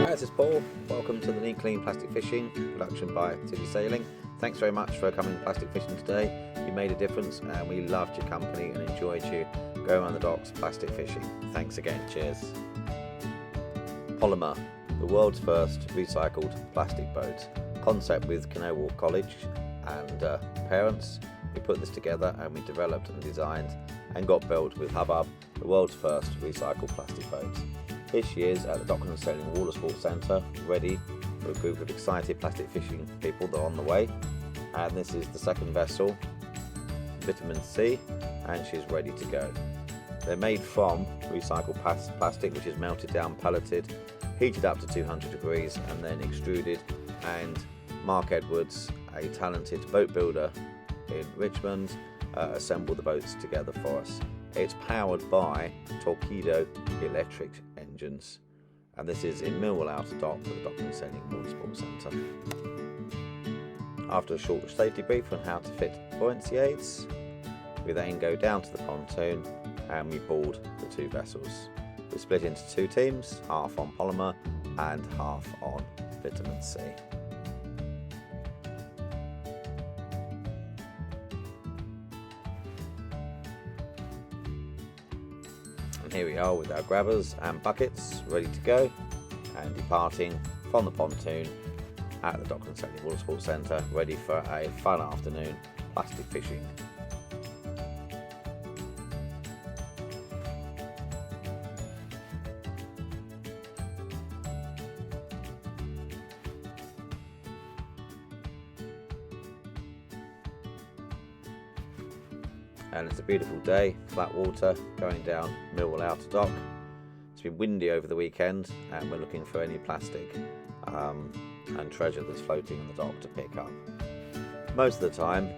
This is Paul. Welcome to the Neat Clean Plastic Fishing production by City Sailing. Thanks very much for coming plastic fishing today. You made a difference and we loved your company and enjoyed you going around the docks plastic fishing. Thanks again. Cheers. Polymer, the world's first recycled plastic boat. Concept with Canary Wharf College and parents. We put this together and we developed and designed and got built with Hubbub, the world's first recycled plastic boat. Here she is at the Docklands Sailing Water Sports Centre, ready for a group of excited plastic fishing people that are on the way. And this is the second vessel, Vitamin C, and she's ready to go. They're made from recycled plastic, which is melted down, pelleted, heated up to 200 degrees, and then extruded. And Mark Edwards, a talented boat builder in Richmond, assembled the boats together for us. It's powered by Torpedo electric engines, and this is in Millwall Outer Dock for the Docklands Sailing Water Sports Centre. After a short safety brief on how to fit buoyancy aids, we then go down to the pontoon and we board the two vessels. We split into two teams, half on polymer and half on vitamin C. And here we are with our grabbers and buckets ready to go and departing from the pontoon at the Docklands Sailing Water Sports Centre, ready for a fun afternoon plastic fishing. And it's a beautiful day, flat water going down Millwall Outer Dock. It's been windy over the weekend and we're looking for any plastic and treasure that's floating in the dock to pick up. Most of the time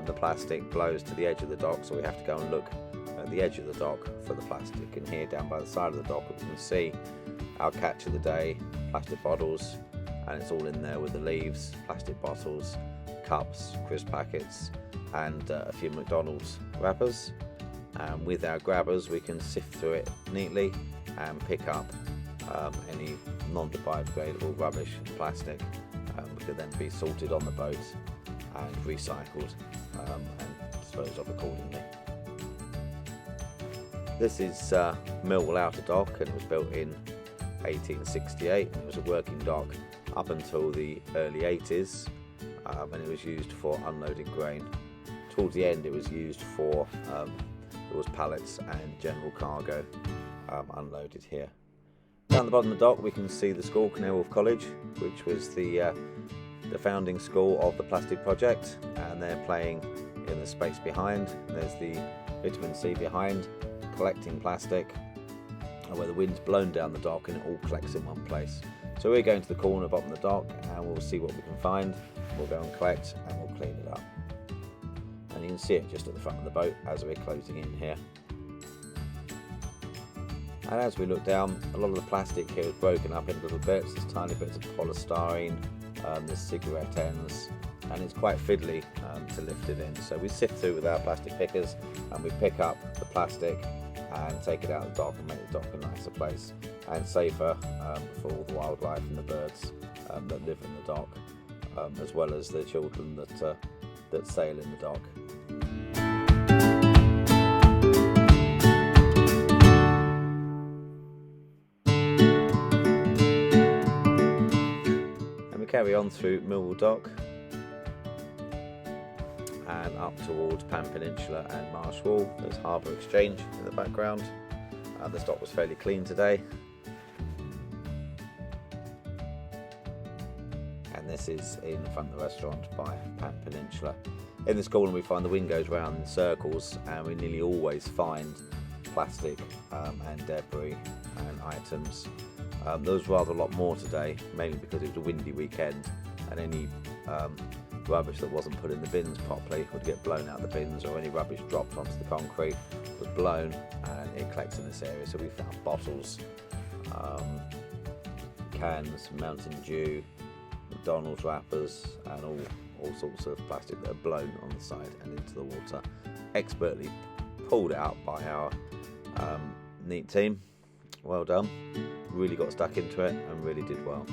the plastic blows to the edge of the dock, so we have to go and look at the edge of the dock for the plastic. And here down by the side of the dock we can see our catch of the day, plastic bottles, and it's all in there with the leaves, plastic bottles, cups, crisp packets, and a few McDonald's wrappers. And with our grabbers we can sift through it neatly and pick up any non-biodegradable rubbish and plastic, which could then be sorted on the boat and recycled and disposed of accordingly. This is Millwall Outer Dock, and it was built in 1868 and it was a working dock up until the early 80s, and it was used for unloading grain. Towards the end it was used for it was pallets and general cargo unloaded here. Down the bottom of the dock we can see the school, Canary Wharf College, which was the founding school of the plastic project, and they're playing in the space behind. There's the vitamin C behind, collecting plastic, where the wind's blown down the dock and it all collects in one place. So we're going to the corner bottom of the dock and we'll see what we can find. We'll go and collect and we'll clean it up. And you can see it just at the front of the boat as we're closing in here. And as we look down, a lot of the plastic here is broken up in little bits. There's tiny bits of polystyrene, there's cigarette ends, and it's quite fiddly to lift it in. So we sift through with our plastic pickers and we pick up the plastic and take it out of the dock and make the dock a nicer place and safer for all the wildlife and the birds that live in the dock, as well as the children that sail in the dock. Carry on through Millwall Dock and up towards Pan Peninsula and Marsh Wall. There's Harbour Exchange in the background. This dock was fairly clean today. And this is in front of the restaurant by Pan Peninsula. In this corner we find the wind goes round in circles, and we nearly always find plastic and debris and items. There was rather a lot more today, mainly because it was a windy weekend, and any rubbish that wasn't put in the bins properly would get blown out the bins, or any rubbish dropped onto the concrete was blown and it collects in this area. So we found bottles, cans, Mountain Dew, McDonald's wrappers, and all sorts of plastic that are blown on the side and into the water, expertly pulled out by our neat team. Well done. really got stuck into it and really did well.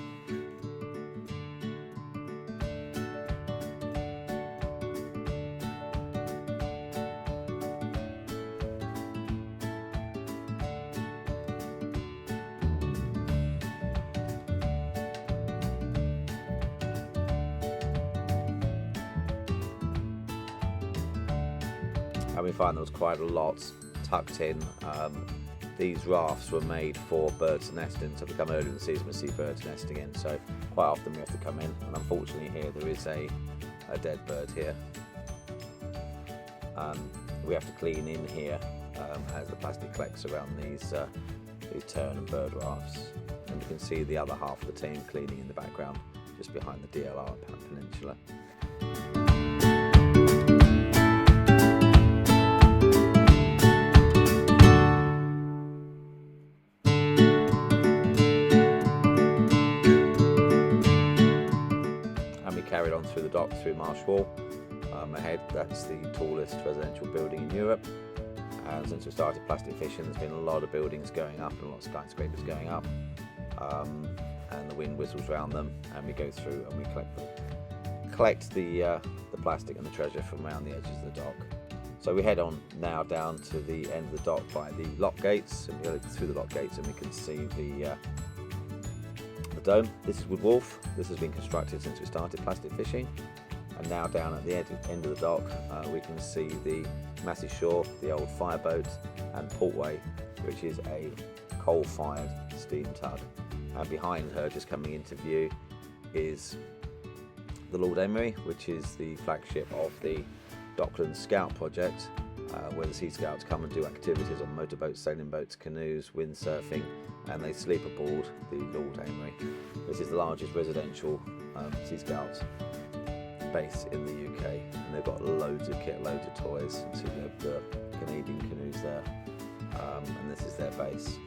And we find there was quite a lot tucked in. These rafts were made for birds to nest in, so if we come early in the season we see birds nesting in, so quite often we have to come in, and unfortunately here there is a dead bird here. We have to clean in here as the plastic collects around these tern and bird rafts, and you can see the other half of the team cleaning in the background just behind the DLR Peninsula. Carried on through the dock through Marsh Wall. Ahead, that's the tallest residential building in Europe, and since we started plastic fishing there's been a lot of buildings going up and a lot of skyscrapers going up, and the wind whistles around them, and we go through and we collect the plastic and the treasure from around the edges of the dock. So we head on now down to the end of the dock by the lock gates, and we go through the lock gates and we can see the dome. This is Wood Wharf. This has been constructed since we started plastic fishing, and now down at the end of the dock we can see the massive shore, the old fireboat and portway, which is a coal-fired steam tug, and behind her, just coming into view, is the Lord Emery, which is the flagship of the Docklands Scout project, where the Sea Scouts come and do activities on motorboats, sailing boats, canoes, windsurfing, and they sleep aboard the Lord Emery. This is the largest residential Sea Scouts base in the UK, and they've got loads of kit, loads of toys. You see the Canadian canoes there, and this is their base.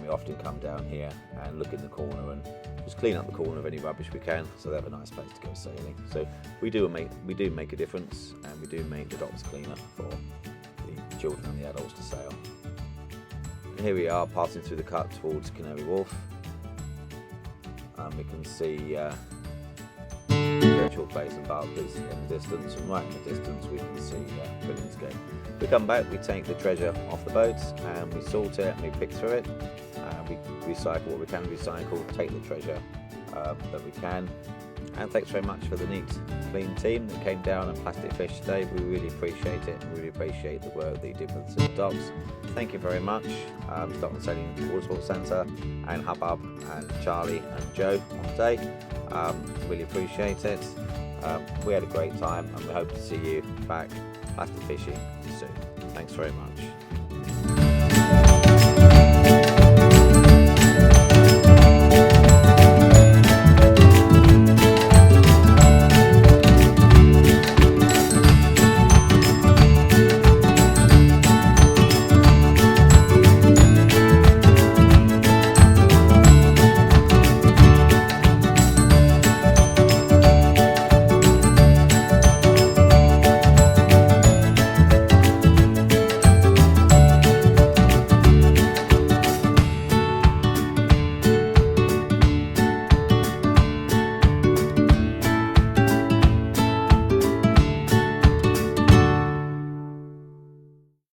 We often come down here and look in the corner and just clean up the corner of any rubbish we can, so they have a nice place to go sailing. So we do make a difference, and we do make the docks cleaner for the children and the adults to sail. And here we are passing through the cut towards Canary Wharf. We can see Churchill Place and Barclays in the distance, and right in the distance we can see Billingsgate. We come back, we take the treasure off the boats and we sort it and we pick through it, and we recycle what we can recycle, take the treasure that we can. And thanks very much for the neat, clean team that came down and plastic fished today. We really appreciate it, and really appreciate the work that you did with us in the docks. Thank you very much, Docklands Sailing Water Sports Centre and Hubbub and Charlie and Joe on today. Really appreciate it. We had a great time, and we hope to see you back plastic fishing soon. Thanks very much.